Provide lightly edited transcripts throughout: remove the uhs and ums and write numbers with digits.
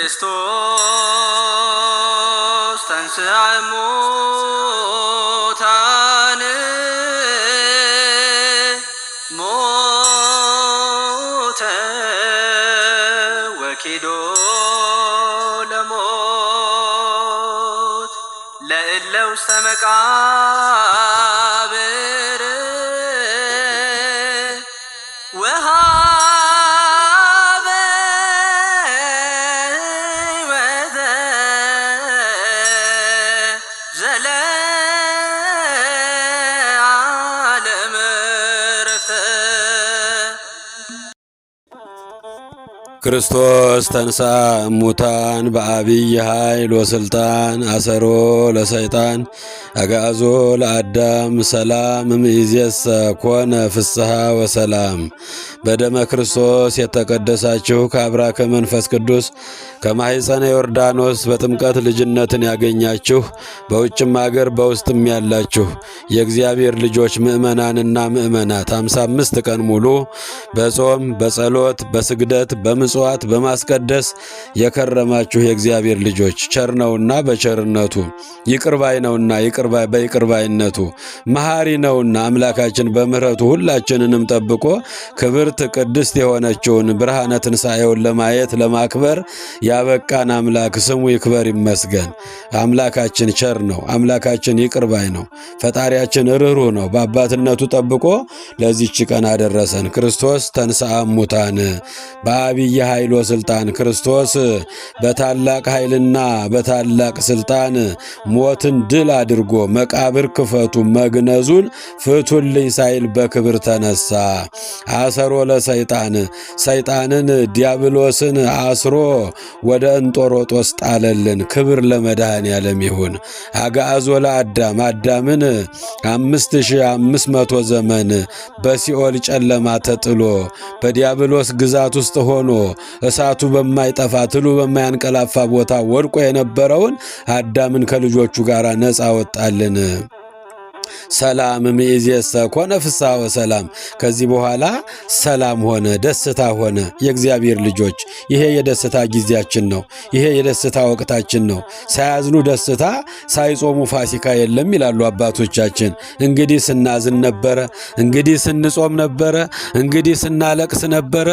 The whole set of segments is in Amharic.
ክርስቶስ ተንሥአ እሙታን ሞተ ወኪዶ ለሞት ለእለ ውስተ መቃብር ወሀበ ሕይወተ ዘለዓለም ዕረፍተ። ክርስቶስ ተንሥአ እሙታን በአብይ ኃይል ወስልጣን አሰሮ ለሰይጣን አግዓዞ ለአዳም ሰላም እምይእዜሰ ኮነ ፍስሐ ወሰላም። በደመ ክርስቶስ የተቀደሳችሁ ከአብራከ መንፈስ ቅዱስ ከማኅፀነ ዮርዳኖስ በጥምቀት ልጅነትን ያገኛችሁ በውጭም አገር በውስጥም ያላችሁ የእግዚአብሔር ልጆች ምእመናንና ምእመናት 55 ቀን ሙሉ በጾም በጸሎት በስግደት በምጽዋት በማስቀደስ የከረማችሁ የእግዚአብሔር ልጆች ቸር ነውና በቸርነቱ ይቅርባይ ነውና በይቅርባይነቱ መሐሪ ነውና አምላካችን በምሕረቱ ሁላችንንም ጠብቆ ክብርት ቅድስት የሆነችውን ብርሃነ ትንሣኤውን ለማየት ለማክበር ያበቃን አምላክ ስሙ ይክበር ይመስገን። አምላካችን ቸር ነው። አምላካችን ይቅርባይ ነው። ፈጣሪያችን ርኅሩህ ነው። በአባትነቱ ጠብቆ ለዚህች ቀን አደረሰን። ክርስቶስ ተንሥአ እሙታን በአብይ ኃይል ወስልጣን። ክርስቶስ በታላቅ ኃይልና በታላቅ ስልጣን ሞትን ድል አድርጎ መቃብር ክፈቱ መግነዙን ፍቱልኝ ሳይል በክብር ተነሳ። አሰሮ ለሰይጣን ሰይጣንን ዲያብሎስን አስሮ ወደ እንጦሮጦስ ጣለልን። ክብር ለመድኃኔዓለም ይሁን። አግዓዞ ለአዳም አዳምን 5500 ዘመን በሲኦል ጨለማ ተጥሎ በዲያብሎስ ግዛት ውስጥ ሆኖ እሳቱ በማይጠፋ ትሉ በማያንቀላፋ ቦታ ወድቆ የነበረውን አዳምን ከልጆቹ ጋር ነፃ ወጣልን። ሰላም እምይእዜሰ ኮነ ፍስሐ ወሰላም። ከዚህ በኋላ ሰላም ሆነ፣ ደስታ ሆነ። የእግዚአብሔር ልጆች ይሄ የደስታ ጊዜያችን ነው። ይሄ የደስታ ወቅታችን ነው። ሳያዝኑ ደስታ፣ ሳይጾሙ ፋሲካ የለም ይላሉ አባቶቻችን። እንግዲህ ስናዝን ነበረ፣ እንግዲህ ስንጾም ነበረ፣ እንግዲህ ስናለቅስ ነበረ።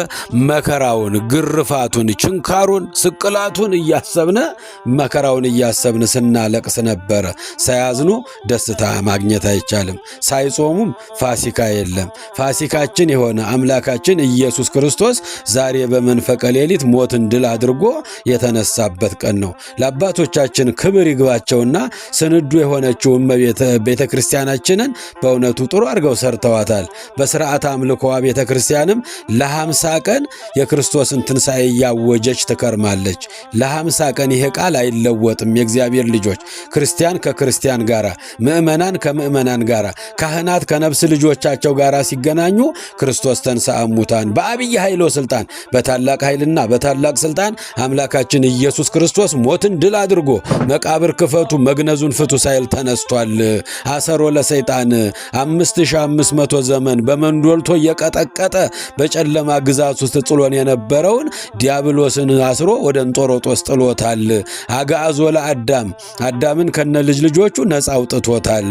መከራውን፣ ግርፋቱን፣ ችንካሩን፣ ስቅላቱን እያሰብነ መከራውን እያሰብን ስናለቅስ ነበረ። ሳያዝኑ ደስታ ማግኘት አይቻልም። ሳይጾሙም ፋሲካ የለም። ፋሲካችን የሆነ አምላካችን ኢየሱስ ክርስቶስ ዛሬ በመንፈቀ ሌሊት ሞትን ድል አድርጎ የተነሳበት ቀን ነው። ለአባቶቻችን ክብር ይግባቸውና ስንዱ የሆነችው ቤተ ክርስቲያናችንን በእውነቱ ጥሩ አድርገው ሰርተዋታል። በስርዓት አምልኮዋ ቤተ ክርስቲያንም ለ50 ቀን የክርስቶስን ትንሣኤ እያወጀች ትከርማለች። ለ50 ቀን ይሄ ቃል አይለወጥም። የእግዚአብሔር ልጆች ክርስቲያን ከክርስቲያን ጋር፣ ምእመናን ከምእመናን ጋር፣ ካህናት ከነፍስ ልጆቻቸው ጋር ሲገናኙ ክርስቶስ ተንሥአ እሙታን በአብይ ኃይል ወስልጣን በታላቅ ኃይልና በታላቅ ስልጣን አምላካችን ኢየሱስ ክርስቶስ ሞትን ድል አድርጎ መቃብር ክፈቱ መግነዙን ፍቱ ሳይል ተነስቷል። አሰሮ ለሰይጣን 5500 ዘመን በመንዶልቶ የቀጠቀጠ በጨለማ ግዛት ውስጥ ጥሎን የነበረውን ዲያብሎስን አስሮ ወደ እንጦሮጦስ ጥሎታል። አግዓዞ ለአዳም አዳምን ከነ ልጆቹ ነፃ አውጥቶታል።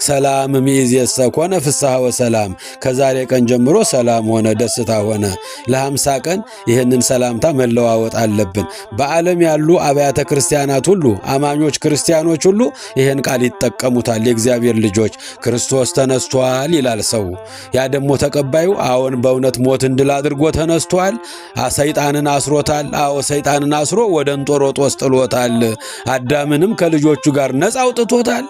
ሰላም እምይእዜሰ ኮነ ፍስሐ ወሰላም። ከዛሬ ቀን ጀምሮ ሰላም ሆነ፣ ደስታ ሆነ። ለ50 ቀን ይህንን ሰላምታ መለዋወጥ አለብን። በዓለም ያሉ አብያተ ክርስቲያናት ሁሉ አማኞች ክርስቲያኖች ሁሉ ይህን ቃል ይጠቀሙታል። የእግዚአብሔር ልጆች ክርስቶስ ተነስቷል ይላል ሰው። ያ ደግሞ ተቀባዩ አዎን በእውነት ሞትን ድል አድርጎ ተነስቷል። ሰይጣንን አስሮታል። አዎ ሰይጣንን አስሮ ወደ እንጦሮጦስ ጥሎታል። አዳምንም ከልጆቹ ጋር ነፃ አውጥቶታል።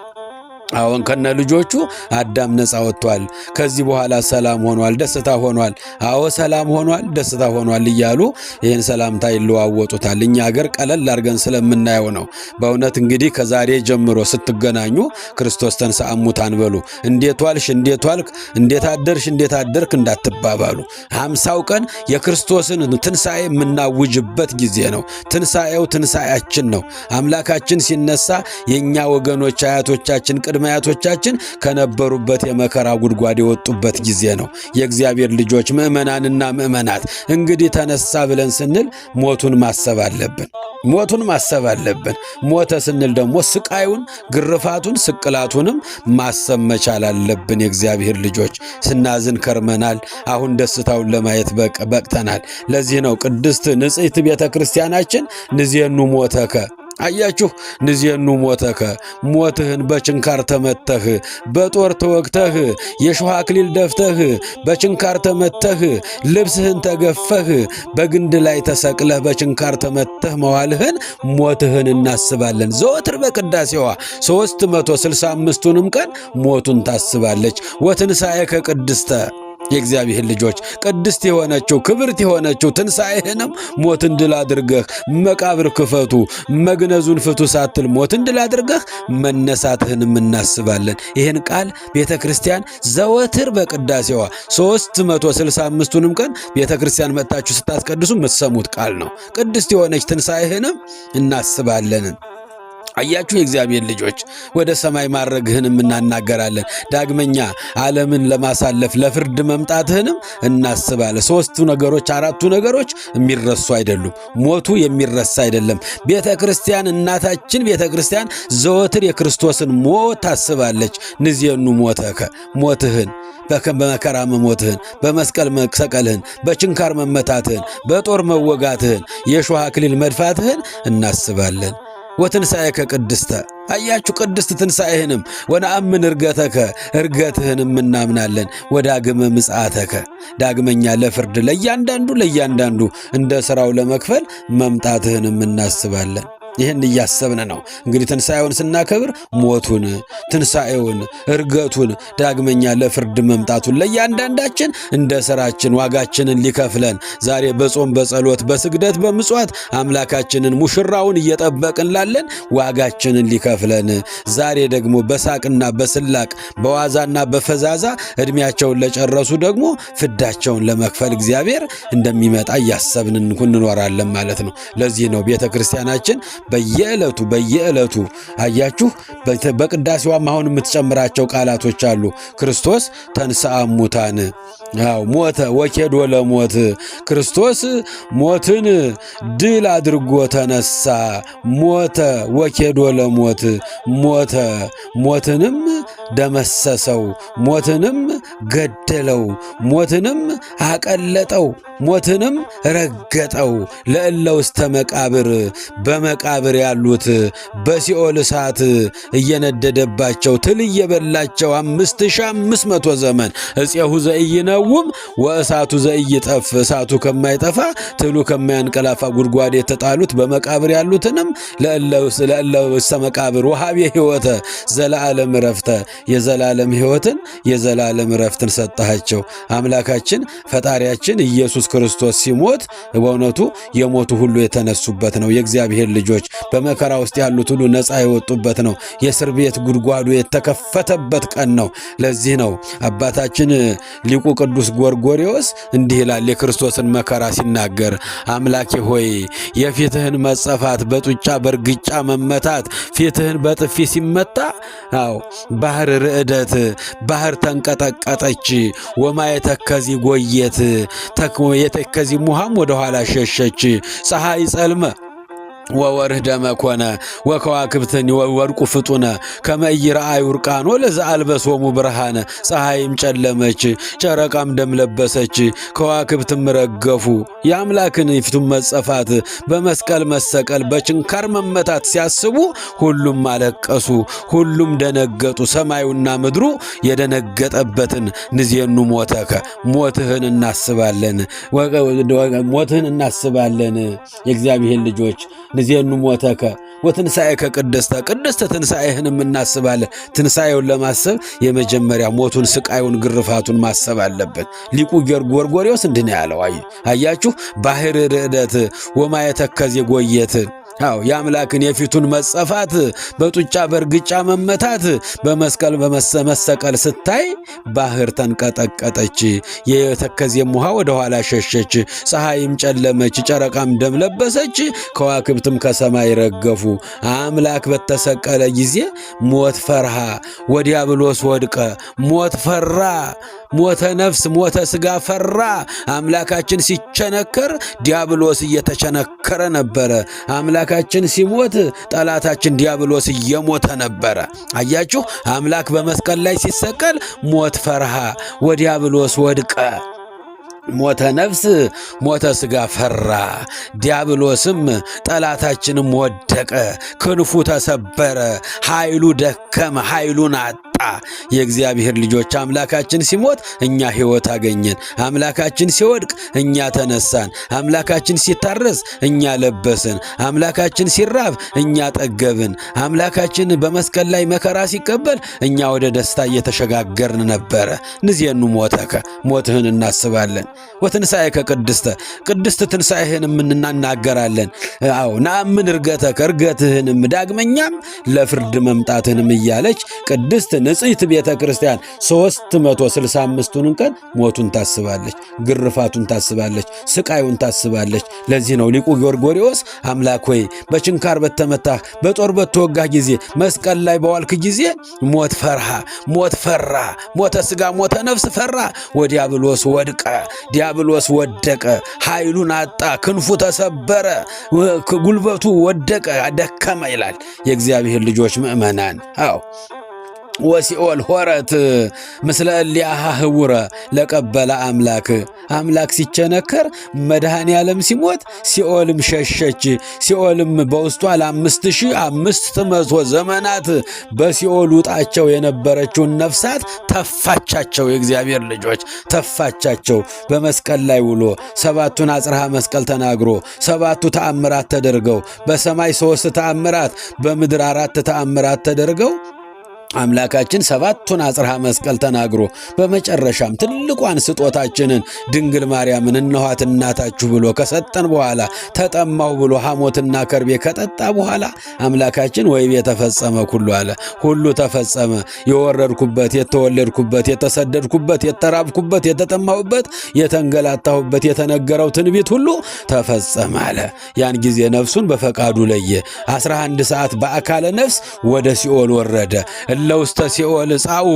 አሁን ከነ ልጆቹ አዳም ነፃ ወጥቷል። ከዚህ በኋላ ሰላም ሆኗል፣ ደስታ ሆኗል። አዎ ሰላም ሆኗል፣ ደስታ ሆኗል እያሉ ይህን ሰላምታ ይለዋወጡታል። እኛ ሀገር ቀለል አድርገን ስለምናየው ነው። በእውነት እንግዲህ ከዛሬ ጀምሮ ስትገናኙ ክርስቶስ ተንሥአ እሙታን በሉ። እንዴት ዋልሽ፣ እንዴት ዋልክ፣ እንዴት አደርሽ፣ እንዴት አደርክ እንዳትባባሉ። 50ው ቀን የክርስቶስን ትንሣኤ የምናውጅበት ጊዜ ነው። ትንሣኤው ትንሣኤያችን ነው። አምላካችን ሲነሳ የእኛ ወገኖች አያቶቻችን ቅድመ አያቶቻችን ከነበሩበት የመከራ ጉድጓድ የወጡበት ጊዜ ነው። የእግዚአብሔር ልጆች ምእመናንና ምእመናት እንግዲህ ተነሳ ብለን ስንል ሞቱን ማሰብ አለብን። ሞቱን ማሰብ አለብን። ሞተ ስንል ደግሞ ስቃዩን፣ ግርፋቱን፣ ስቅላቱንም ማሰብ መቻል አለብን። የእግዚአብሔር ልጆች ስናዝን ከርመናል። አሁን ደስታውን ለማየት በቅተናል። ለዚህ ነው ቅድስት ንጽሕት ቤተ ክርስቲያናችን ንዜኑ ሞተከ አያችሁ ንዜኑ ሞተከ ሞትህን በችንካር ተመተህ በጦር ተወግተህ የሾህ አክሊል ደፍተህ በችንካር ተመተህ ልብስህን ተገፈህ በግንድ ላይ ተሰቅለህ በችንካር ተመተህ መዋልህን ሞትህን እናስባለን። ዘወትር በቅዳሴዋ 365ቱንም ቀን ሞቱን ታስባለች። ወትንሣኤከ ቅድስተ የእግዚአብሔር ልጆች ቅድስት የሆነችው ክብርት የሆነችው ትንሣኤህንም ሞትን ድል አድርገህ መቃብር ክፈቱ መግነዙን ፍቱ ሳትል ሞትን ድል አድርገህ መነሳትህንም እናስባለን። ይህን ቃል ቤተ ክርስቲያን ዘወትር በቅዳሴዋ 365ቱንም ቀን ቤተ ክርስቲያን መጥታችሁ ስታስቀድሱ የምትሰሙት ቃል ነው። ቅድስት የሆነች ትንሣኤህንም እናስባለን። አያችሁ የእግዚአብሔር ልጆች ወደ ሰማይ ማረግህንም እናናገራለን። ዳግመኛ ዓለምን ለማሳለፍ ለፍርድ መምጣትህንም እናስባለን። ሦስቱ ነገሮች አራቱ ነገሮች የሚረሱ አይደሉም። ሞቱ የሚረሳ አይደለም። ቤተ ክርስቲያን እናታችን ቤተ ክርስቲያን ዘወትር የክርስቶስን ሞት ታስባለች። ንዜኑ ሞተከ ሞትህን በመከራ መሞትህን በመስቀል መሰቀልህን በችንካር መመታትህን በጦር መወጋትህን የሾህ አክሊል መድፋትህን እናስባለን። ወትንሣኤከ ቅድስተ አያችሁ ቅድስት ትንሣኤህንም ወነአምን ዕርገተከ ዕርገትህንም እናምናለን። ወዳግመ ምጽአተከ ዳግመኛ ለፍርድ ለእያንዳንዱ እንደ ሥራው ለመክፈል መምጣትህንም እናስባለን። ይህን እያሰብን ነው እንግዲህ ትንሣኤውን ስናከብር ሞቱን፣ ትንሣኤውን፣ ዕርገቱን ዳግመኛ ለፍርድ መምጣቱን ለእያንዳንዳችን እንደ ሥራችን ዋጋችንን ሊከፍለን ዛሬ በጾም በጸሎት በስግደት በምጽዋት አምላካችንን ሙሽራውን እየጠበቅን ላለን ዋጋችንን ሊከፍለን ዛሬ ደግሞ በሳቅና በስላቅ በዋዛና በፈዛዛ ዕድሜያቸውን ለጨረሱ ደግሞ ፍዳቸውን ለመክፈል እግዚአብሔር እንደሚመጣ እያሰብን እንኖራለን ማለት ነው። ለዚህ ነው ቤተ ክርስቲያናችን በየዕለቱ አያችሁ በቅዳሴዋም አሁን የምትጨምራቸው ቃላቶች አሉ። ክርስቶስ ተንሥአ እሙታን ሞተ ወኬዶ ለሞት ክርስቶስ ሞትን ድል አድርጎ ተነሳ። ሞተ ወኬዶ ለሞት ሞትንም ደመሰሰው፣ ሞትንም ገደለው፣ ሞትንም አቀለጠው፣ ሞትንም ረገጠው። ለእለ ውስተ መቃብር በመቃብር ያሉት በሲኦል እሳት እየነደደባቸው ትል እየበላቸው 5500 ዘመን እፄሁ ዘኢይነውም ወእሳቱ ዘኢይጠፍ እሳቱ ከማይጠፋ ትሉ ከማያንቀላፋ ጉድጓድ የተጣሉት በመቃብር ያሉትንም ለእለ ውስተ መቃብር ወሀቤ ሕይወተ ዘለዓለም ዕረፍተ የዘላለም ሕይወትን የዘላለም ዕረፍትን ሰጣቸው። አምላካችን ፈጣሪያችን ኢየሱስ ክርስቶስ ሲሞት በእውነቱ የሞቱ ሁሉ የተነሱበት ነው። የእግዚአብሔር ልጆች በመከራ ውስጥ ያሉት ሁሉ ነፃ የወጡበት ነው። የእስር ቤት ጉድጓዱ የተከፈተበት ቀን ነው። ለዚህ ነው አባታችን ሊቁ ቅዱስ ጎርጎርዮስ እንዲህ ይላል የክርስቶስን መከራ ሲናገር፣ አምላኬ ሆይ የፊትህን መጸፋት በጡጫ በርግጫ መመታት ፊትህን በጥፊ ሲመታ ባህር ርዕደት ባህር ተንቀጠቀጠች። ወማየ ተከዚ ጎየት የተከዚ ሙሃም ወደ ኋላ ሸሸች። ፀሐይ ጸልመ ወወርህ ደመ ኮነ ወከዋክብትን ወርቁ ፍጡነ ከመ ኢይረአዩ ዕርቃኖ ለዘአልበሶሙ ብርሃነ። ፀሐይም ጨለመች፣ ጨረቃም ደም ለበሰች፣ ከዋክብትም ረገፉ። የአምላክን የፊቱን መጸፋት በመስቀል መሰቀል በችንካር መመታት ሲያስቡ ሁሉም አለቀሱ፣ ሁሉም ደነገጡ። ሰማዩና ምድሩ የደነገጠበትን ንዜኑ ሞተከ ሞትህን እናስባለን፣ ሞትህን እናስባለን። የእግዚአብሔር ልጆች ንዜኑ ሞተከ ወትንሣኤከ ቅድስተ ትንሣኤህንም እናስባለን። ትንሣኤውን ለማሰብ የመጀመሪያ ሞቱን፣ ስቃዩን፣ ግርፋቱን ማሰብ አለብን። ሊቁ ጎርጎርዮስ እንዲህ ነው ያለው። አያችሁ ባህር ርዕደት ወማየ ተከዜ ጎየት የአምላክን የፊቱን መጸፋት በጡጫ በርግጫ መመታት በመስቀል መሰቀል ስታይ ባህር ተንቀጠቀጠች፣ የተከዜም ውሃ ወደ ኋላ ሸሸች፣ ፀሐይም ጨለመች፣ ጨረቃም ደም ለበሰች፣ ከዋክብትም ከሰማይ ረገፉ። አምላክ በተሰቀለ ጊዜ ሞት ፈርሃ ወዲያብሎስ ወድቀ። ሞት ፈራ፣ ሞተ ነፍስ ሞተ ሥጋ ፈራ። አምላካችን ሲቸነከር ዲያብሎስ እየተቸነከረ ነበረ። አምላክ አምላካችን ሲሞት ጠላታችን ዲያብሎስ እየሞተ ነበረ። አያችሁ፣ አምላክ በመስቀል ላይ ሲሰቀል ሞት ፈርሃ ወዲያብሎስ ወድቀ። ሞተ ነፍስ ሞተ ሥጋ ፈራ። ዲያብሎስም ጠላታችንም ወደቀ፣ ክንፉ ተሰበረ፣ ኃይሉ ደከመ፣ ኃይሉን አጣ። የእግዚአብሔር ልጆች አምላካችን ሲሞት እኛ ሕይወት አገኘን። አምላካችን ሲወድቅ እኛ ተነሳን። አምላካችን ሲታረስ እኛ ለበስን። አምላካችን ሲራብ እኛ ጠገብን። አምላካችን በመስቀል ላይ መከራ ሲቀበል እኛ ወደ ደስታ እየተሸጋገርን ነበረ። ንዜኑ ሞተከ፣ ሞትህን እናስባለን። ወትንሣኤከ ቅድስተ፣ ቅድስት ትንሣኤህንም እናገራለን። አዎ ነአምን ዕርገተከ፣ ዕርገትህንም ዳግመኛም ለፍርድ መምጣትህንም እያለች ቅድስት ንጽሕት ቤተ ክርስቲያን 365ቱን ቀን ሞቱን ታስባለች፣ ግርፋቱን ታስባለች፣ ስቃዩን ታስባለች። ለዚህ ነው ሊቁ ጎርጎርዮስ አምላክ ሆይ በችንካር በተመታህ በጦር በተወጋህ ጊዜ መስቀል ላይ በዋልክ ጊዜ ሞት ፈርሃ፣ ሞት ፈራ፣ ሞተ ሥጋ ሞተ ነፍስ ፈራ። ወዲያብሎስ ወድቀ፣ ዲያብሎስ ወደቀ፣ ኃይሉን አጣ፣ ክንፉ ተሰበረ፣ ጉልበቱ ወደቀ፣ ደከመ ይላል። የእግዚአብሔር ልጆች ምእመናን አዎ ወሲኦል ሆረት ምስለ እሊአሃ ህቡረ ለቀበለ አምላክ። አምላክ ሲቸነከር መድኃኔ ዓለም ሲሞት ሲኦልም ሸሸች። ሲኦልም በውስጧ ለ5500 ዘመናት በሲኦል ውጣቸው የነበረችውን ነፍሳት ተፋቻቸው። የእግዚአብሔር ልጆች ተፋቻቸው። በመስቀል ላይ ውሎ 7ቱን አጽርሃ መስቀል ተናግሮ 7ቱ ተአምራት ተደርገው በሰማይ 3 ተአምራት በምድር 4 ተአምራት ተደርገው አምላካችን 7ቱን አጽርሃ መስቀል ተናግሮ በመጨረሻም ትልቋን ስጦታችንን ድንግል ማርያምን እነኋት እናታችሁ ብሎ ከሰጠን በኋላ ተጠማሁ ብሎ ሐሞትና ከርቤ ከጠጣ በኋላ አምላካችን ወይቤ ተፈጸመ ኩሉ አለ። ሁሉ ተፈጸመ። የወረድኩበት፣ የተወለድኩበት፣ የተሰደድኩበት፣ የተራብኩበት፣ የተጠማሁበት፣ የተንገላታሁበት የተነገረው ትንቢት ሁሉ ተፈጸመ አለ። ያን ጊዜ ነፍሱን በፈቃዱ ለየ። 11 ሰዓት በአካለ ነፍስ ወደ ሲኦል ወረደ። እለውስተ ሲኦል ጻኡ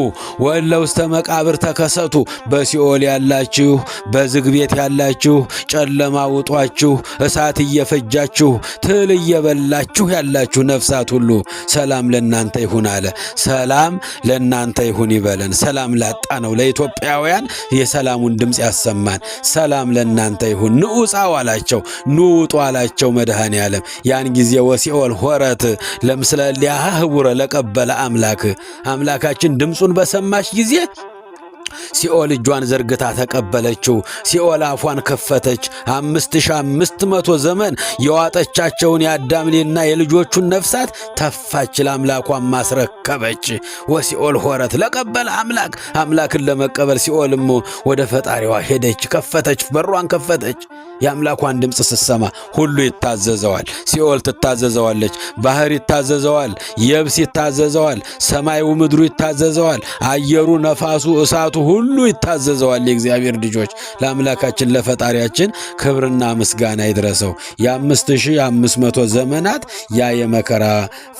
ወእለውስተ መቃብር ተከሰቱ። በሲኦል ያላችሁ፣ በዝግ ቤት ያላችሁ፣ ጨለማ ውጧችሁ፣ እሳት እየፈጃችሁ፣ ትል እየበላችሁ ያላችሁ ነፍሳት ሁሉ ሰላም ለእናንተ ይሁን አለ። ሰላም ለእናንተ ይሁን ይበለን። ሰላም ላጣ ነው ለኢትዮጵያውያን የሰላሙን ድምፅ ያሰማን። ሰላም ለእናንተ ይሁን ንዑ ጻኡ አላቸው፣ ኑ ውጡ አላቸው መድኃኔ ዓለም። ያን ጊዜ ወሲኦል ሆረት ለምስለ እሊአሃ ህቡረ ለቀበለ አምላክ። አምላካችን ድምፁን በሰማች ጊዜ ሲኦል እጇን ዘርግታ ተቀበለችው። ሲኦል አፏን ከፈተች። 5500 ዘመን የዋጠቻቸውን የአዳምና የልጆቹን ነፍሳት ተፋች፣ ለአምላኳን ማስረከበች። ወሲኦል ሆረት ለቀበለ አምላክ። አምላክን ለመቀበል ሲኦልም ወደ ፈጣሪዋ ሄደች፣ ከፈተች፣ በሯን ከፈተች። የአምላኳን ድምፅ ስትሰማ ሁሉ ይታዘዘዋል። ሲኦል ትታዘዘዋለች፣ ባህር ይታዘዘዋል፣ የብስ ይታዘዘዋል፣ ሰማዩ ምድሩ ይታዘዘዋል፣ አየሩ ነፋሱ እሳቱ ሁሉ ይታዘዘዋል። የእግዚአብሔር ልጆች ለአምላካችን ለፈጣሪያችን ክብርና ምስጋና ይድረሰው። የ5500 ዘመናት ያ የመከራ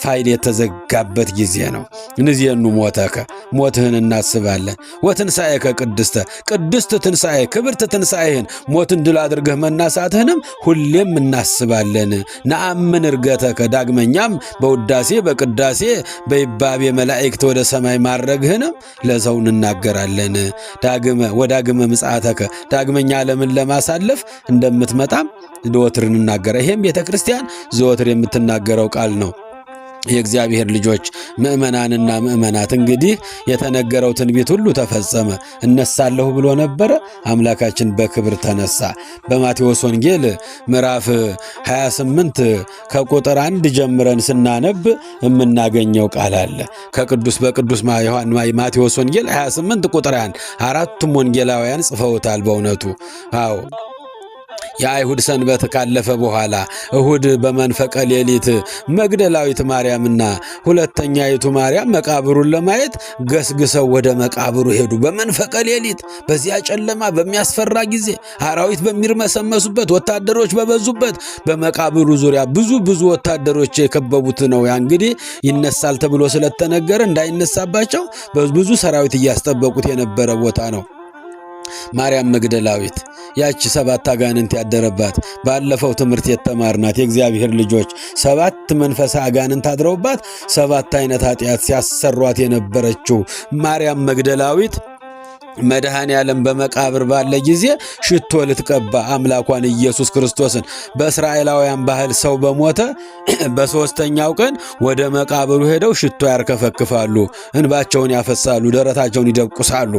ፋይል የተዘጋበት ጊዜ ነው። ንዜኑ ሞተከ፣ ሞትህን እናስባለን። ወትንሣኤከ ቅድስተ፣ ቅድስት ትንሣኤ ክብርት ትንሣኤህን ሞትን ድል አድርገህ መናሳትህንም ሁሌም እናስባለን። ነአምን ዕርገተከ፣ ዳግመኛም በውዳሴ በቅዳሴ በይባቤ መላእክት ወደ ሰማይ ማድረግህንም ለሰው እንናገራለን። ወዳግመ ምጽአተከ፣ ዳግመኛ ዓለምን ለማሳለፍ እንደምትመጣም ዘወትር እንናገረ። ይሄም ቤተ ክርስቲያን ዘወትር የምትናገረው ቃል ነው። የእግዚአብሔር ልጆች ምእመናንና ምእመናት እንግዲህ የተነገረው ትንቢት ሁሉ ተፈጸመ። እነሳለሁ ብሎ ነበረ፣ አምላካችን በክብር ተነሳ። በማቴዎስ ወንጌል ምዕራፍ 28 ከቁጥር 1 ጀምረን ስናነብ የምናገኘው ቃል አለ። በቅዱስ ማቴዎስ ወንጌል 28 ቁጥር 1 አራቱም ወንጌላውያን ጽፈውታል። በእውነቱ አዎ የአይሁድ ሰንበት ካለፈ በኋላ እሁድ በመንፈቀ ሌሊት መግደላዊት ማርያምና ሁለተኛይቱ ማርያም መቃብሩን ለማየት ገስግሰው ወደ መቃብሩ ሄዱ። በመንፈቀ ሌሊት በዚያ ጨለማ በሚያስፈራ ጊዜ አራዊት በሚርመሰመሱበት ወታደሮች በበዙበት በመቃብሩ ዙሪያ ብዙ ወታደሮች የከበቡት ነው። ያ እንግዲህ ይነሳል ተብሎ ስለተነገረ እንዳይነሳባቸው ብዙ ሰራዊት እያስጠበቁት የነበረ ቦታ ነው። ማርያም መግደላዊት ያቺ 7 አጋንንት ያደረባት ባለፈው ትምህርት የተማርናት የእግዚአብሔር ልጆች 7 መንፈሳ አጋንንት አድረውባት 7 አይነት ኃጢአት ሲያሰሯት የነበረችው ማርያም መግደላዊት መድኃኔ ዓለም በመቃብር ባለ ጊዜ ሽቶ ልትቀባ አምላኳን ኢየሱስ ክርስቶስን በእስራኤላውያን ባህል ሰው በሞተ በ3ኛው ቀን ወደ መቃብሩ ሄደው ሽቶ ያርከፈክፋሉ፣ እንባቸውን ያፈሳሉ፣ ደረታቸውን ይደቁሳሉ።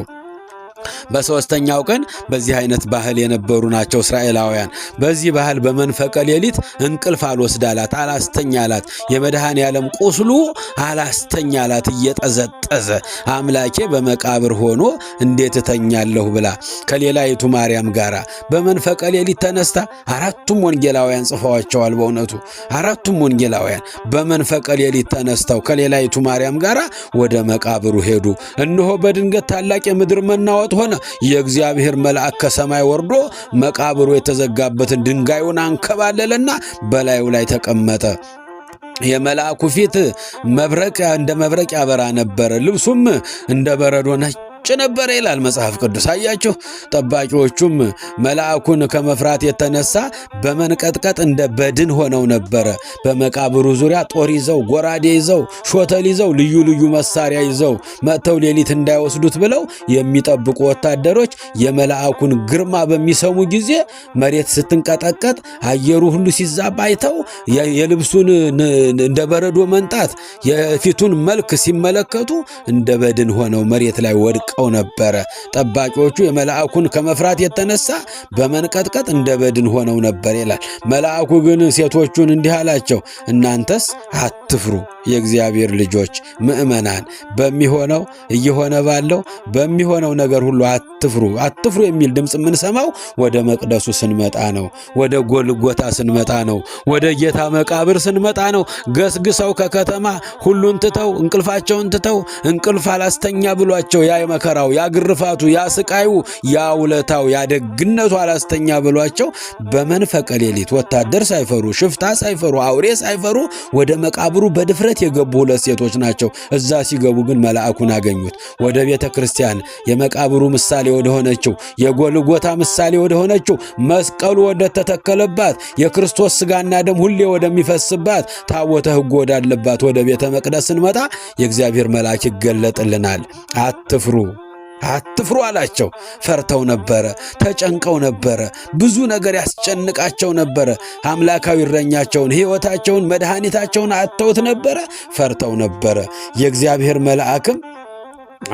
በ3ኛው ቀን በዚህ አይነት ባህል የነበሩ ናቸው እስራኤላውያን። በዚህ ባህል በመንፈቀ ሌሊት እንቅልፍ አልወስዳላት አላስተኛላት፣ የመድኃኔ ዓለም ቁስሉ አላስተኛላት እየጠዘጠዘ አምላኬ በመቃብር ሆኖ እንዴት እተኛለሁ ብላ ከሌላይቱ ማርያም ጋር በመንፈቀ ሌሊት ተነስታ 4ቱም ወንጌላውያን ጽፈዋቸዋል። በእውነቱ 4ቱም ወንጌላውያን በመንፈቀ ሌሊት ተነስተው ከሌላይቱ ማርያም ጋር ወደ መቃብሩ ሄዱ። እነሆ በድንገት ታላቅ የምድር መናወጥ ሆነ። የእግዚአብሔር መልአክ ከሰማይ ወርዶ መቃብሩ የተዘጋበትን ድንጋዩን አንከባለለና በላዩ ላይ ተቀመጠ። የመልአኩ ፊት እንደ መብረቅ ያበራ ነበር፣ ልብሱም እንደ በረዶ ነጭ ነበረ ይላል መጽሐፍ ቅዱስ። አያችሁ፣ ጠባቂዎቹም መልአኩን ከመፍራት የተነሳ በመንቀጥቀጥ እንደ በድን ሆነው ነበረ። በመቃብሩ ዙሪያ ጦር ይዘው፣ ጎራዴ ይዘው፣ ሾተል ይዘው፣ ልዩ ልዩ መሳሪያ ይዘው መጥተው ሌሊት እንዳይወስዱት ብለው የሚጠብቁ ወታደሮች የመልአኩን ግርማ በሚሰሙ ጊዜ መሬት ስትንቀጠቀጥ አየሩ ሁሉ ሲዛባ አይተው የልብሱን እንደ በረዶ መንጣት የፊቱን መልክ ሲመለከቱ እንደ በድን ሆነው መሬት ላይ ወድቀው ነበረ። ጠባቂዎቹ የመልአኩን ከመፍራት የተነሳ በመንቀጥቀጥ እንደ በድን ሆነው ነበር ይላል። መልአኩ ግን ሴቶቹን እንዲህ አላቸው፣ እናንተስ አትፍሩ፣ የእግዚአብሔር ልጆች ምእመናን፣ በሚሆነው እየሆነ ባለው በሚሆነው ነገር ሁሉ አትፍሩ። አትፍሩ የሚል ድምፅ የምንሰማው ወደ መቅደሱ ስንመጣ ነው። ወደ ጎልጎታ ስንመጣ ነው። ወደ ጌታ መቃብር ስንመጣ ነው። ገስግሰው ከከተማ ሁሉን ትተው እንቅልፋቸውን ትተው እንቅልፍ አላስተኛ ብሏቸው ያ መከራው፣ ያ ግርፋቱ፣ ያ ስቃዩ፣ ያ ውለታው፣ ያ ደግነቱ አላስተኛ ብሏቸው በመንፈቀ ሌሊት ወታደር ሳይፈሩ፣ ሽፍታ ሳይፈሩ፣ አውሬ ሳይፈሩ ወደ መቃብሩ በድፍረት የገቡ 2 ሴቶች ናቸው። እዛ ሲገቡ ግን መልአኩን አገኙት። ወደ ቤተ ክርስቲያን የመቃብሩ ምሳሌ ወደ ሆነችው የጎልጎታ ምሳሌ ወደ ሆነችው መስቀሉ ወደ ተተከለባት የክርስቶስ ሥጋና ደም ሁሌ ወደሚፈስባት ታቦተ ሕጉ ወዳለባት ወደ ቤተ መቅደስ ስንመጣ የእግዚአብሔር መልአክ ይገለጥልናል። አትፍሩ አላቸው። ፈርተው ነበረ፣ ተጨንቀው ነበረ፣ ብዙ ነገር ያስጨንቃቸው ነበረ። አምላካዊ እረኛቸውን፣ ሕይወታቸውን፣ መድኃኒታቸውን አጥተውት ነበረ፣ ፈርተው ነበረ። የእግዚአብሔር መልአክም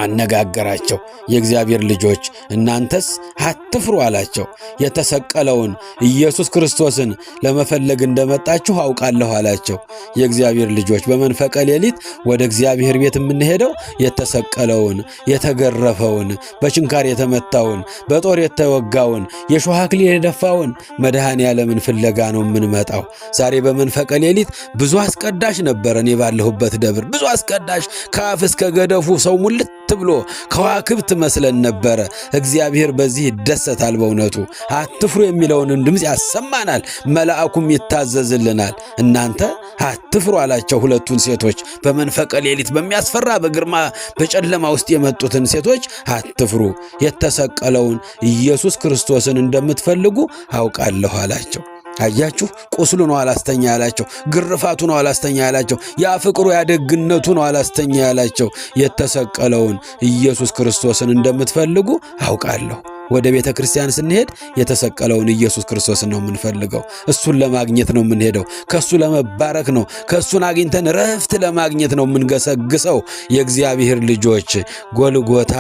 አነጋገራቸው። የእግዚአብሔር ልጆች እናንተስ አትፍሩ አላቸው። የተሰቀለውን ኢየሱስ ክርስቶስን ለመፈለግ እንደመጣችሁ አውቃለሁ አላቸው። የእግዚአብሔር ልጆች በመንፈቀ ሌሊት ወደ እግዚአብሔር ቤት የምንሄደው የተሰቀለውን፣ የተገረፈውን፣ በችንካር የተመታውን፣ በጦር የተወጋውን፣ የሾህ አክሊል የደፋውን መድኃኔ ዓለምን ፍለጋ ነው የምንመጣው። ዛሬ በመንፈቀ ሌሊት ብዙ አስቀዳሽ ነበረ። እኔ ባለሁበት ደብር ብዙ አስቀዳሽ ከአፍ እስከ ገደፉ ሰው ሙልት ብሎ ከዋክብት መስለን ነበረ። እግዚአብሔር በዚህ ይደሰታል። በእውነቱ አትፍሩ የሚለውን ድምፅ ያሰማናል፣ መልአኩም ይታዘዝልናል። እናንተ አትፍሩ አላቸው 2ቱን ሴቶች። በመንፈቀ ሌሊት በሚያስፈራ በግርማ በጨለማ ውስጥ የመጡትን ሴቶች አትፍሩ፣ የተሰቀለውን ኢየሱስ ክርስቶስን እንደምትፈልጉ አውቃለሁ አላቸው። አያችሁ፣ ቁስሉ ነው አላስተኛ ያላቸው፣ ግርፋቱ ነው አላስተኛ ያላቸው፣ ያ ፍቅሩ ያደግነቱ ነው አላስተኛ ያላቸው። የተሰቀለውን ኢየሱስ ክርስቶስን እንደምትፈልጉ አውቃለሁ። ወደ ቤተ ክርስቲያን ስንሄድ የተሰቀለውን ኢየሱስ ክርስቶስን ነው የምንፈልገው። እሱን ለማግኘት ነው የምንሄደው። ከሱ ለመባረክ ነው። ከሱን አግኝተን ረፍት ለማግኘት ነው የምንገሰግሰው። የእግዚአብሔር ልጆች ጎልጎታ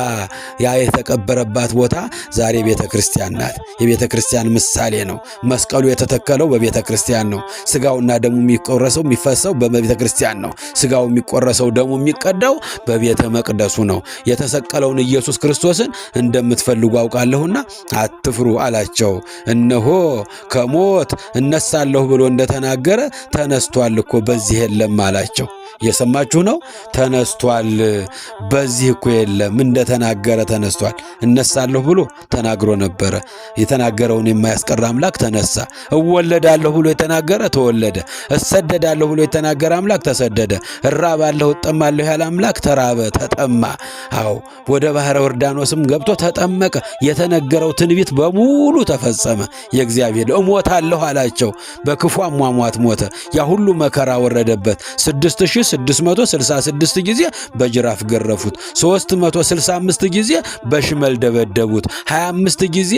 ያ የተቀበረባት ቦታ ዛሬ ቤተ ክርስቲያን ናት። የቤተ ክርስቲያን ምሳሌ ነው። መስቀሉ የተተከለው በቤተ ክርስቲያን ነው። ስጋውና ደሙ የሚቆረሰው የሚፈሰው በቤተ ክርስቲያን ነው። ስጋው የሚቆረሰው ደሙ የሚቀዳው በቤተ መቅደሱ ነው። የተሰቀለውን ኢየሱስ ክርስቶስን እንደምትፈልጉ አውቃለሁ እና አትፍሩ አላቸው። እነሆ ከሞት እነሳለሁ ብሎ እንደተናገረ ተነስቷል እኮ በዚህ የለም አላቸው። የሰማችሁ ነው። ተነስቷል፣ በዚህ እኮ የለም። እንደተናገረ ተነስቷል። እነሳለሁ ብሎ ተናግሮ ነበረ። የተናገረውን የማያስቀር አምላክ ተነሳ። እወለዳለሁ ብሎ የተናገረ ተወለደ። እሰደዳለሁ ብሎ የተናገረ አምላክ ተሰደደ። እራባለሁ እጠማለሁ ያለ አምላክ ተራበ፣ ተጠማ። አዎ ወደ ባህረ ዮርዳኖስም ገብቶ ተጠመቀ። የተነገረው ትንቢት በሙሉ ተፈጸመ። የእግዚአብሔር እሞታለሁ አላቸው። በክፉ አሟሟት ሞተ። ያ ሁሉ መከራ ወረደበት። 6666 ጊዜ በጅራፍ ገረፉት። 365 ጊዜ በሽመል ደበደቡት። 25 ጊዜ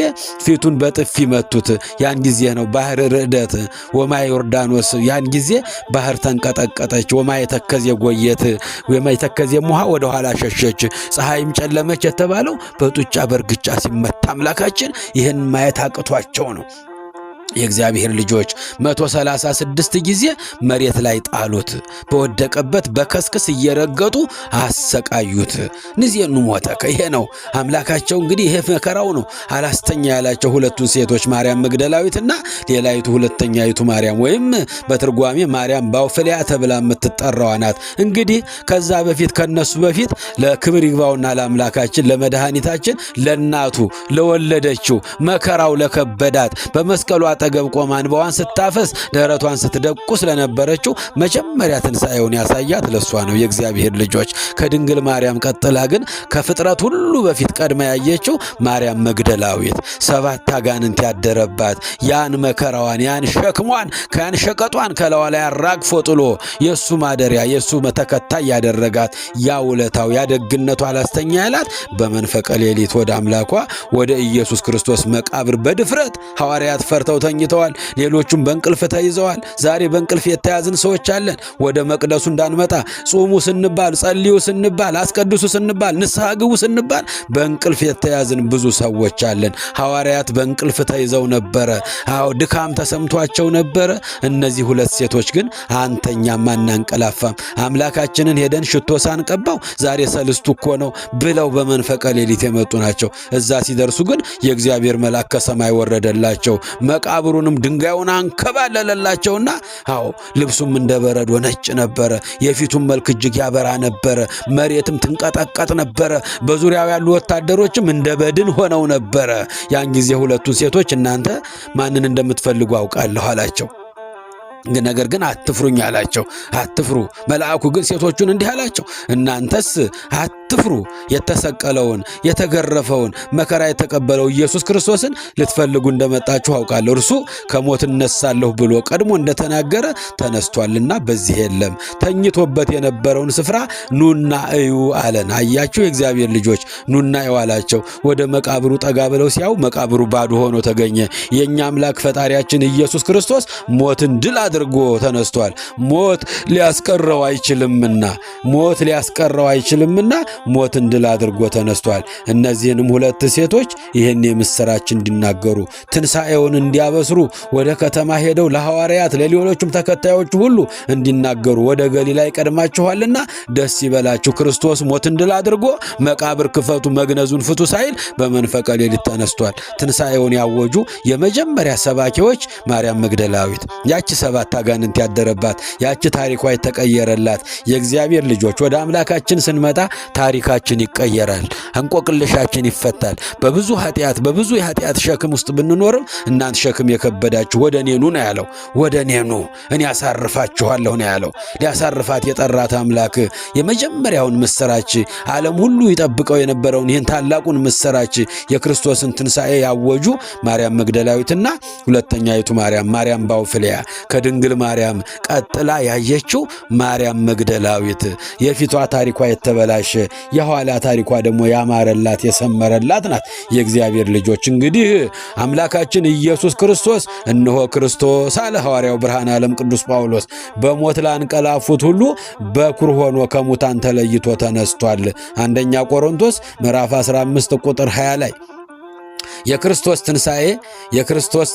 ፊቱን በጥፊ መቱት። ያን ጊዜ ነው ባህር ርዕደት ወማይ ዮርዳኖስ። ያን ጊዜ ባህር ተንቀጠቀጠች። ወማይ ተከዜ ጎየት፣ ወማይ ተከዜ ውሃ ወደ ኋላ ሸሸች። ፀሐይም ጨለመች የተባለው በጡጫ በርግጫ ሲመታ አምላካችን ይህን ማየት አቅቷቸው ነው። የእግዚአብሔር ልጆች 136 ጊዜ መሬት ላይ ጣሉት። በወደቀበት በከስክስ እየረገጡ አሰቃዩት። ንዜኑ ሞተከ። ይሄ ነው አምላካቸው። እንግዲህ ይሄ መከራው ነው አላስተኛ ያላቸው ሁለቱን ሴቶች ማርያም መግደላዊትና ሌላይቱ ሁለተኛይቱ ማርያም ወይም በትርጓሜ ማርያም ባውፍልያ ተብላ የምትጠራዋ ናት። እንግዲህ ከዛ በፊት ከነሱ በፊት ለክብር ይግባውና ለአምላካችን ለመድኃኒታችን ለናቱ ለወለደችው መከራው ለከበዳት በመስቀሉ አጠገብ ቆማ እንባዋን ስታፈስ ደረቷን ስትደቁስ ለነበረችው መጀመሪያ ትንሣኤውን ያሳያት ለሷ ነው። የእግዚአብሔር ልጆች ከድንግል ማርያም ቀጥላ ግን ከፍጥረት ሁሉ በፊት ቀድማ ያየችው ማርያም መግደላዊት 7 አጋንንት ያደረባት ያን መከራዋን ያን ሸክሟን ያን ሸቀጧን ከላዋ ላይ አራግፎ ጥሎ የሱ ማደሪያ የሱ ተከታይ ያደረጋት ያ ውለታው ያ ደግነቱ አላስተኛ ያላት በመንፈቀ ሌሊት ወደ አምላኳ ወደ ኢየሱስ ክርስቶስ መቃብር በድፍረት ሐዋርያት ፈርተው ተኝተዋል። ሌሎቹም በእንቅልፍ ተይዘዋል። ዛሬ በእንቅልፍ የተያዝን ሰዎች አለን። ወደ መቅደሱ እንዳንመጣ ጾሙ ስንባል፣ ጸልዩ ስንባል፣ አስቀድሱ ስንባል፣ ንስሐ ግቡ ስንባል በእንቅልፍ የተያዝን ብዙ ሰዎች አለን። ሐዋርያት በእንቅልፍ ተይዘው ነበረ። አዎ ድካም ተሰምቷቸው ነበረ። እነዚህ ሁለት ሴቶች ግን አንተኛም አናንቀላፋም፣ አምላካችንን ሄደን ሽቶ ሳንቀባው ዛሬ ሰልስቱ እኮ ነው ብለው በመንፈቀ ሌሊት የመጡ ናቸው። እዛ ሲደርሱ ግን የእግዚአብሔር መልአክ ከሰማይ ወረደላቸው። መቃብሩንም ድንጋዩን አንከባለለላቸውና አዎ ልብሱም እንደ በረዶ ነጭ ነበረ። የፊቱም መልክ እጅግ ያበራ ነበረ። መሬትም ትንቀጠቀጥ ነበረ። በዙሪያው ያሉ ወታደሮችም እንደ በድን ሆነው ነበረ። ያን ጊዜ ሁለቱን ሴቶች እናንተ ማንን እንደምትፈልጉ አውቃለሁ አላቸው። ነገር ግን አትፍሩኝ አላቸው። አትፍሩ። መልአኩ ግን ሴቶቹን እንዲህ አላቸው፣ እናንተስ አትፍሩ። የተሰቀለውን የተገረፈውን መከራ የተቀበለው ኢየሱስ ክርስቶስን ልትፈልጉ እንደመጣችሁ አውቃለሁ። እርሱ ከሞት እነሳለሁ ብሎ ቀድሞ እንደተናገረ ተነስቷልና በዚህ የለም። ተኝቶበት የነበረውን ስፍራ ኑና እዩ አለን። አያችሁ የእግዚአብሔር ልጆች፣ ኑና እዩ አላቸው። ወደ መቃብሩ ጠጋ ብለው ሲያዩ መቃብሩ ባዶ ሆኖ ተገኘ። የእኛ አምላክ ፈጣሪያችን ኢየሱስ ክርስቶስ ሞትን ድል አድርጎ ተነስቷል። ሞት ሊያስቀረው አይችልምና ሞትን ድል አድርጎ ተነስቷል። እነዚህንም ሁለት ሴቶች ይህን የምስራች እንዲናገሩ ትንሣኤውን እንዲያበስሩ ወደ ከተማ ሄደው ለሐዋርያት ለሌሎቹም ተከታዮቹ ሁሉ እንዲናገሩ ወደ ገሊላ ይቀድማችኋልና ደስ ይበላችሁ፣ ክርስቶስ ሞትን ድል አድርጎ መቃብር ክፈቱ መግነዙን ፍቱ ሳይል በመንፈቀ ሌሊት ተነስቷል። ትንሣኤውን ያወጁ የመጀመሪያ ሰባኪዎች ማርያም መግደላዊት፣ ያቺ 7 አጋንንት ያደረባት ያቺ ታሪኳ የተቀየረላት። የእግዚአብሔር ልጆች ወደ አምላካችን ስንመጣ ታሪካችን ይቀየራል። እንቆቅልሻችን ይፈታል። በብዙ ኃጢአት በብዙ የኃጢአት ሸክም ውስጥ ብንኖርም እናንተ ሸክም የከበዳችሁ ወደ እኔ ኑ ነው ያለው። ወደ እኔ ኑ እኔ ያሳርፋችኋለሁ ነው ያለው። ሊያሳርፋት የጠራት አምላክ የመጀመሪያውን ምስራች ዓለም ሁሉ ይጠብቀው የነበረውን ይህን ታላቁን ምስራች የክርስቶስን ትንሣኤ ያወጁ ማርያም መግደላዊትና ሁለተኛይቱ ማርያም ባውፍልያ ከድንግል ማርያም ቀጥላ ያየችው ማርያም መግደላዊት የፊቷ ታሪኳ የተበላሸ የኋላ ታሪኳ ደግሞ ያማረላት የሰመረላት ናት። የእግዚአብሔር ልጆች እንግዲህ አምላካችን ኢየሱስ ክርስቶስ እነሆ ክርስቶስ አለ ሐዋርያው ብርሃነ ዓለም ቅዱስ ጳውሎስ በሞት ላንቀላፉት ሁሉ በኩር ሆኖ ከሙታን ተለይቶ ተነስቷል። አንደኛ ቆሮንቶስ ምዕራፍ 15 ቁጥር 20 ላይ የክርስቶስ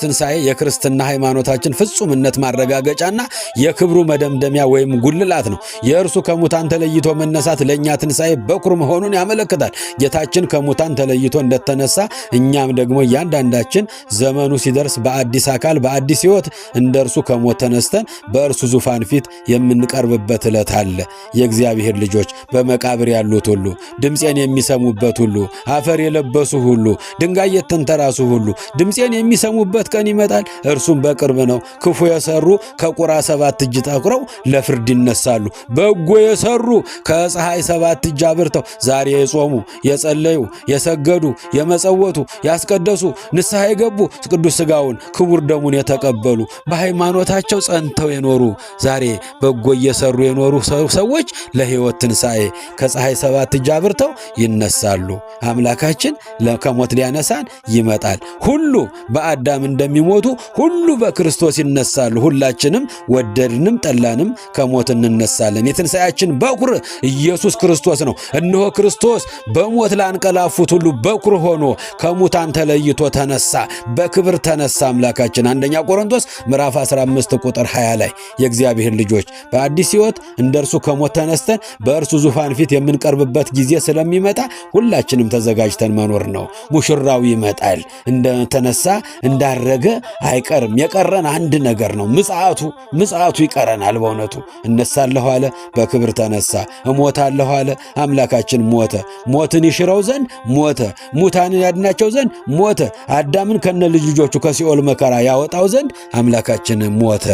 ትንሣኤ የክርስትና ሃይማኖታችን ፍጹምነት ማረጋገጫና የክብሩ መደምደሚያ ወይም ጉልላት ነው። የእርሱ ከሙታን ተለይቶ መነሳት ለእኛ ትንሣኤ በኩር መሆኑን ያመለክታል። ጌታችን ከሙታን ተለይቶ እንደተነሳ እኛም ደግሞ እያንዳንዳችን ዘመኑ ሲደርስ በአዲስ አካል በአዲስ ሕይወት እንደ እርሱ ከሞት ተነስተን በእርሱ ዙፋን ፊት የምንቀርብበት ዕለት አለ። የእግዚአብሔር ልጆች በመቃብር ያሉት ሁሉ ድምፄን የሚሰሙበት ሁሉ አፈር የለበሱ ሁሉ ድንጋይ አትንተራሱ ሁሉ ድምፄን የሚሰሙበት ቀን ይመጣል፣ እርሱም በቅርብ ነው። ክፉ የሰሩ ከቁራ 7 እጅ ጠቁረው ለፍርድ ይነሳሉ። በጎ የሰሩ ከፀሐይ 7 እጅ አብርተው ዛሬ የጾሙ የጸለዩ የሰገዱ የመጸወቱ ያስቀደሱ ንስሐ የገቡ ቅዱስ ሥጋውን ክቡር ደሙን የተቀበሉ በሃይማኖታቸው ጸንተው የኖሩ ዛሬ በጎ እየሰሩ የኖሩ ሰዎች ለሕይወት ትንሣኤ ከፀሐይ 7 እጅ አብርተው ይነሳሉ። አምላካችን ከሞት ሊያነሳን ይመጣል። ሁሉ በአዳም እንደሚሞቱ ሁሉ በክርስቶስ ይነሳሉ። ሁላችንም ወደድንም ጠላንም ከሞት እንነሳለን። የትንሣኤያችን በኩር ኢየሱስ ክርስቶስ ነው። እነሆ ክርስቶስ በሞት ላንቀላፉት ሁሉ በኩር ሆኖ ከሙታን ተለይቶ ተነሳ፣ በክብር ተነሳ። አምላካችን አንደኛ ቆሮንቶስ ምዕራፍ 15 ቁጥር 20 ላይ የእግዚአብሔር ልጆች በአዲስ ሕይወት እንደርሱ ከሞት ተነስተን በእርሱ ዙፋን ፊት የምንቀርብበት ጊዜ ስለሚመጣ ሁላችንም ተዘጋጅተን መኖር ነው። ሙሽራው ይመጣል፣ እንደተነሳ እንዳረገ አይቀርም። የቀረን አንድ ነገር ነው፣ ምጽአቱ ይቀረናል። በእውነቱ እነሳለሁ አለ፣ በክብር ተነሳ። እሞታለሁ አለ፣ አምላካችን ሞተ። ሞትን ይሽረው ዘንድ ሞተ፣ ሙታንን ያድናቸው ዘንድ ሞተ፣ አዳምን ከነ ልጆቹ ከሲኦል መከራ ያወጣው ዘንድ አምላካችን ሞተ።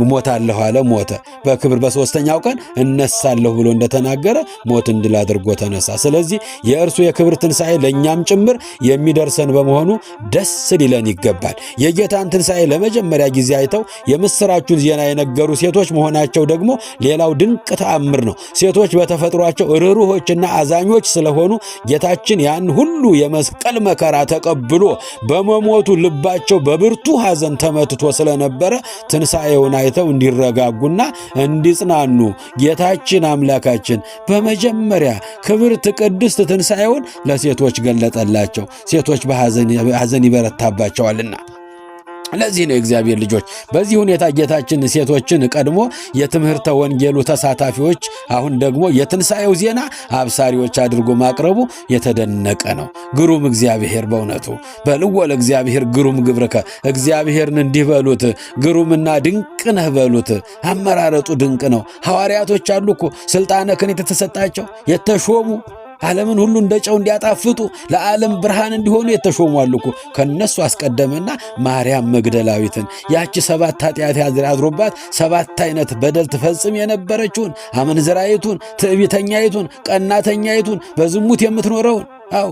ሞታለሁ አለ፣ ሞተ። በክብር በሦስተኛው ቀን እነሳለሁ ብሎ እንደተናገረ ሞትን ድል አድርጎ ተነሳ። ስለዚህ የእርሱ የክብር ትንሣኤ ለእኛም ጭምር የሚደርሰን በመሆኑ ደስ ሊለን ይገባል። የጌታን ትንሣኤ ለመጀመሪያ ጊዜ አይተው የምሥራቹን ዜና የነገሩ ሴቶች መሆናቸው ደግሞ ሌላው ድንቅ ተአምር ነው። ሴቶች በተፈጥሯቸው ርኅሩኆችና አዛኞች ስለሆኑ ጌታችን ያን ሁሉ የመስቀል መከራ ተቀብሎ በመሞቱ ልባቸው በብርቱ ሐዘን ተመትቶ ስለነበረ ትንሣኤውን አይተው እንዲረጋጉና እንዲጽናኑ ጌታችን አምላካችን በመጀመሪያ ክብርት ቅድስት ትንሣኤውን ለሴቶች ገለጠላቸው። ሴቶች በሐዘን ይበረታባቸዋልና። ለዚህ ነው የእግዚአብሔር ልጆች በዚህ ሁኔታ ጌታችን ሴቶችን ቀድሞ የትምህርተ ወንጌሉ ተሳታፊዎች፣ አሁን ደግሞ የትንሣኤው ዜና አብሳሪዎች አድርጎ ማቅረቡ የተደነቀ ነው። ግሩም እግዚአብሔር በእውነቱ በልዎ ለእግዚአብሔር ግሩም ግብርከ፣ እግዚአብሔርን እንዲህ በሉት ግሩምና ድንቅ ነህ በሉት። አመራረጡ ድንቅ ነው። ሐዋርያቶች አሉ እኮ ሥልጣነ ክህነት የተሰጣቸው የተሾሙ ዓለምን ሁሉ እንደ ጨው እንዲያጣፍጡ ለዓለም ብርሃን እንዲሆኑ የተሾሙ አሉ እኮ። ከነሱ አስቀደመና ማርያም መግደላዊትን ያቺ 7 ኃጢአት ያድሮባት 7 አይነት በደል ትፈጽም የነበረችውን አመንዝራይቱን፣ ትዕቢተኛይቱን፣ ቀናተኛይቱን፣ በዝሙት የምትኖረውን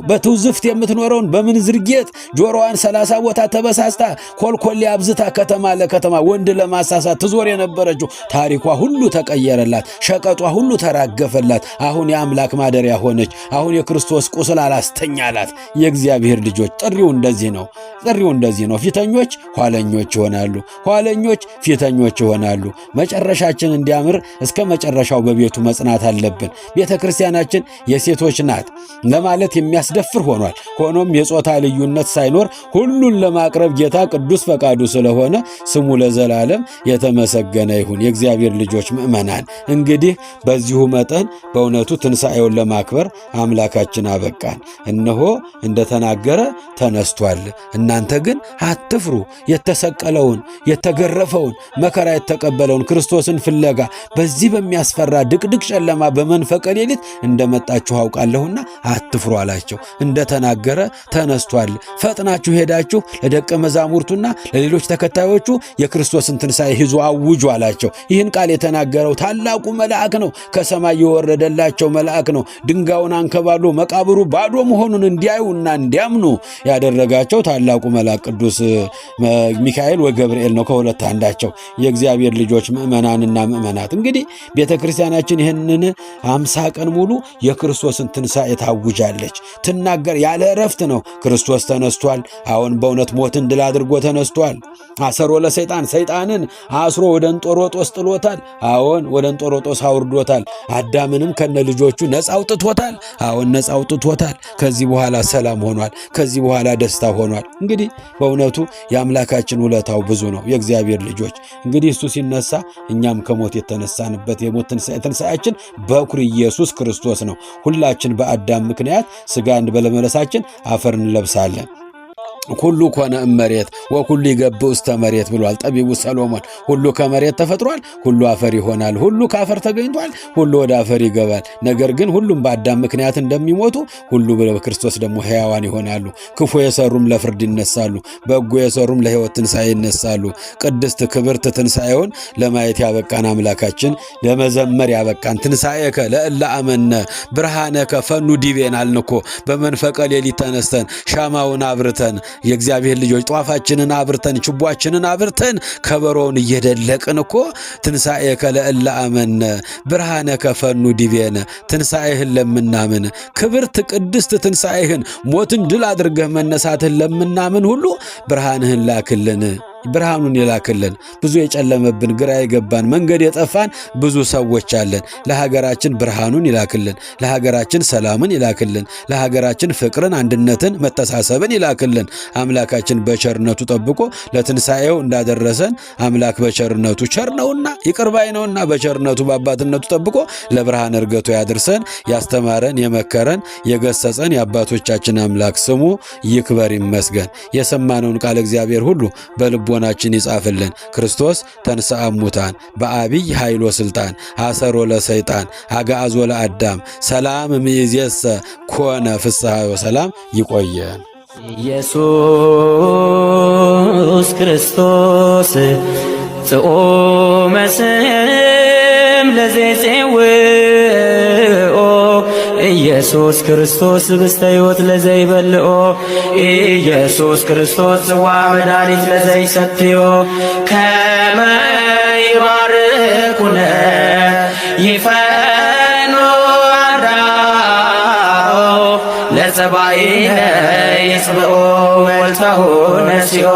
በትውዝፍት የምትኖረውን በምንዝር ጌጥ ጆሮዋን 30 ቦታ ተበሳስታ ኮልኮሌ አብዝታ ከተማ ለከተማ ወንድ ለማሳሳት ትዞር የነበረችው ታሪኳ ሁሉ ተቀየረላት። ሸቀጧ ሁሉ ተራገፈላት። አሁን የአምላክ ማደሪያ ሆነች። አሁን የክርስቶስ ቁስል አላስተኛላት። የእግዚአብሔር ልጆች ጥሪው እንደዚህ ነው። ፊተኞች ኋለኞች ይሆናሉ፣ ኋለኞች ፊተኞች ይሆናሉ። መጨረሻችን እንዲያምር እስከ መጨረሻው በቤቱ መጽናት አለብን። ቤተ ክርስቲያናችን የሴቶች ናት ለማለት የሚያስደፍር ሆኗል። ሆኖም የጾታ ልዩነት ሳይኖር ሁሉን ለማቅረብ ጌታ ቅዱስ ፈቃዱ ስለሆነ ስሙ ለዘላለም የተመሰገነ ይሁን። የእግዚአብሔር ልጆች ምእመናን እንግዲህ በዚሁ መጠን በእውነቱ ትንሣኤውን ለማክበር አምላካችን አበቃን። እነሆ እንደተናገረ ተነስቷል። እናንተ ግን አትፍሩ። የተሰቀለውን የተገረፈውን መከራ የተቀበለውን ክርስቶስን ፍለጋ በዚህ በሚያስፈራ ድቅድቅ ጨለማ በመንፈቀ ሌሊት እንደመጣችሁ አውቃለሁና አትፍሩ አላቸው። እንደተናገረ ተነስቷል። ፈጥናችሁ ሄዳችሁ ለደቀ መዛሙርቱና ለሌሎች ተከታዮቹ የክርስቶስን ትንሣኤ ይዞ አውጁ አላቸው። ይህን ቃል የተናገረው ታላቁ መልአክ ነው። ከሰማይ የወረደላቸው መልአክ ነው። ድንጋዩን አንከባሎ መቃብሩ ባዶ መሆኑን እንዲያዩና እንዲያምኑ ያደረጋቸው ታላቁ መልአክ ቅዱስ ሚካኤል ወገብርኤል ነው። ከሁለት አንዳቸው። የእግዚአብሔር ልጆች ምእመናንና ምእመናት እንግዲህ ቤተ ክርስቲያናችን ይህንን 50 ቀን ሙሉ የክርስቶስን ትንሣኤ ታውጃለች፣ ትናገር ያለ እረፍት ነው። ክርስቶስ ተነስቷል። አሁን በእውነት ሞትን ድል አድርጎ ተነስቷል። አሰሮ ለሰይጣን፣ ሰይጣንን አስሮ ወደ እንጦሮጦስ ጥሎታል። አሁን ወደ እንጦሮጦስ አውርዶታል። አዳምንም ከነ ልጆቹ ነፃ አውጥቶታል። አሁን ነፃ አውጥቶታል። ከዚህ በኋላ ሰላም ሆኗል። ከዚህ በኋላ ደስታ ሆኗል። እንግዲህ በእውነቱ የአምላካችን ውለታው ብዙ ነው። የእግዚአብሔር ልጆች እንግዲህ እሱ ሲነሳ እኛም ከሞት የተነሳንበት የሞት ትንሣኤያችን በኩር ኢየሱስ ክርስቶስ ነው። ሁላችን በአዳም ምክንያት ሥጋን በለመለሳችን አፈር እንለብሳለን። ሁሉ ኮነ እመሬት ወኩሉ ይገብእ ውስተ መሬት ብሏል ጠቢቡ ሰሎሞን። ሁሉ ከመሬት ተፈጥሯል፣ ሁሉ አፈር ይሆናል። ሁሉ ከአፈር ተገኝቷል፣ ሁሉ ወደ አፈር ይገባል። ነገር ግን ሁሉም በአዳም ምክንያት እንደሚሞቱ ሁሉ በክርስቶስ ደግሞ ሕያዋን ይሆናሉ። ክፉ የሰሩም ለፍርድ ይነሳሉ፣ በጎ የሰሩም ለሕይወት ትንሣኤ ይነሳሉ። ቅድስት ክብርት ትንሣኤውን ለማየት ያበቃን አምላካችን ለመዘመር ያበቃን ትንሣኤከ ለእለ አመነ ብርሃነከ ፈኑ ዲቤን አልንኮ በመንፈቀ ሌሊት ተነስተን ሻማውን አብርተን የእግዚአብሔር ልጆች ጧፋችንን አብርተን ችቦአችንን አብርተን ከበሮውን እየደለቅን እኮ ትንሣኤከ ለእለ አመነ ብርሃነከ ፈኑ ዲቤነ ትንሣኤህን ለምናምን ክብርት ቅድስት ትንሣኤህን ሞትን ድል አድርገህ መነሳትህን ለምናምን ሁሉ ብርሃንህን ላክልን። ብርሃኑን ይላክልን። ብዙ የጨለመብን ግራ የገባን መንገድ የጠፋን ብዙ ሰዎች አለን። ለሀገራችን ብርሃኑን ይላክልን። ለሀገራችን ሰላምን ይላክልን። ለሀገራችን ፍቅርን፣ አንድነትን፣ መተሳሰብን ይላክልን። አምላካችን በቸርነቱ ጠብቆ ለትንሣኤው እንዳደረሰን አምላክ በቸርነቱ ቸር ነውና ይቅር ባይ ነውና በቸርነቱ በአባትነቱ ጠብቆ ለብርሃን እርገቱ ያድርሰን። ያስተማረን የመከረን የገሰጸን የአባቶቻችን አምላክ ስሙ ይክበር ይመስገን። የሰማነውን ቃል እግዚአብሔር ሁሉ በልቦናችን ይጻፍልን። ክርስቶስ ተንሥአ እሙታን በአቢይ ኃይሎ ስልጣን አሰሮ ለሰይጣን አግዓዞ ለአዳም ሰላም እምይእዜሰ ኮነ ፍስሐ ወሰላም። ይቆየን። ኢየሱስ ክርስቶስ ጽኦመ ስም ለዘይጼውኦ ኢየሱስ ክርስቶስ ብስተ ሕይወት ለዘይበልኦ ኢየሱስ ክርስቶስ ጽዋ መድኃኒት ለዘይሰትዮ ከመ ይባርኩነ ይፈኑ አርዳኦ ለጸባኢነ ይጽብኦ ወልተሁ ነሲኦ